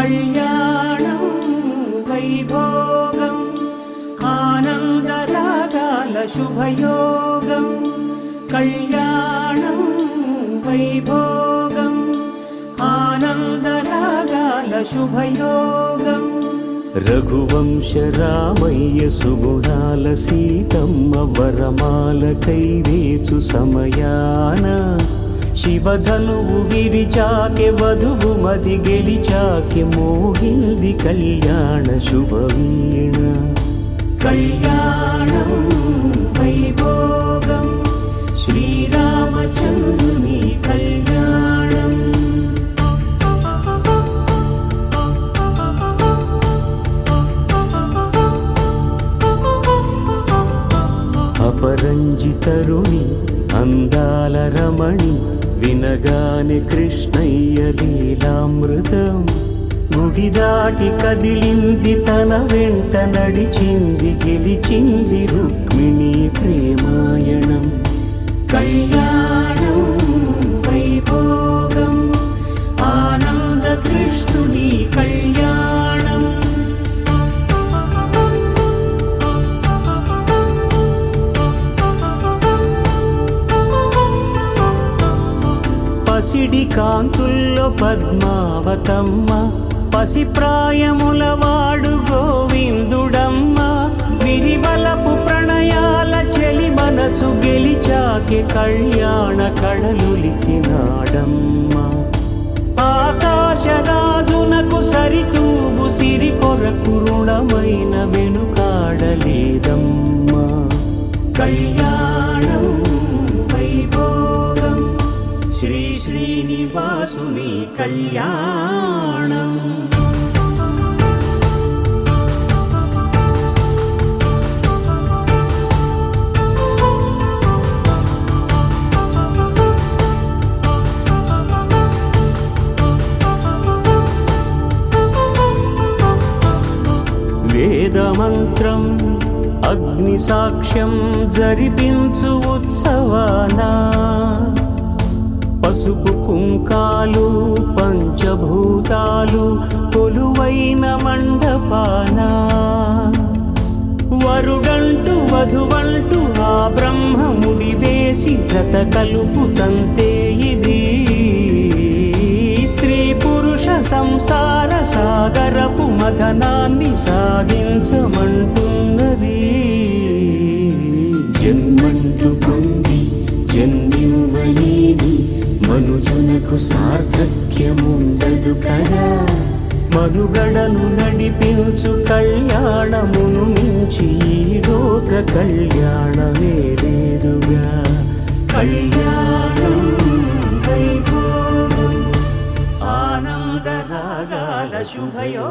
కళ్యాణం వైభోగం ఆనందరాగాల శుభయోగం కళ్యాణం వైభోగం ఆనందరాగాల శుభయోగం రఘువంశ రామయ్య సుగుణాల సీతమ్మ వరమాల కైవేచు సమయాన శివధనువు విరిచాకె వధువు మది గెలిచాకె మోగింది కళ్యాణ శుభవీణ కళ్యాణం వైభోగం శ్రీరామచంద్రుని కళ్యాణం అపరంజి తరుణి అందాల రమణి వినగానే కృష్ణయ్య లీలామృతం గుడి దాటి కదిలింది తన వెంట నడిచింది గెలిచింది రుక్మిణి ప్రేమాయణం కళ్యాణం వైభోగం ఆనంద కృష్ణుని కళ్యాణం పసిడి కాంతుల్లో పద్మావతమ్మ పసిప్రాయముల వాడు గోవిందుడమ్మ విరివలపు ప్రణయాల చెలి మనసు గెలిచాకె కళ్యాణ కళలులికినాడమ్మ ఆకాశరాజునకు సరితూగు సిరి కొరకు రుణమైన వెనుకాడలేదమ్మ కళ్యాణం వైభోగం శ్రీ శ్రీనివాసుని కళ్యాణం వేదమంత్రం అగ్ని సాక్ష్యం జరిపించు ఉత్సవానా పసుపు కుంకాలు పంచభూతాలు కొలువైన మండపాన వరుడంటూ వధువంటూ ఆ బ్రహ్మముడి వేసి జత కలుపుతంతే ఇది స్త్రీ పురుష సంసార సాగరపు మథనాన్ని సాగించమంటున్నది జన్మంటూ పొంది జన్మివ్వలేని మనుజునకు సార్థక్యముండదు కదా మనుగడను నడిపించు కళ్యాణమును మించి ఈ లోక కళ్యాణమే లేదుగా కళ్యాణం వైభోగం ఆనందరాగాల శుభయో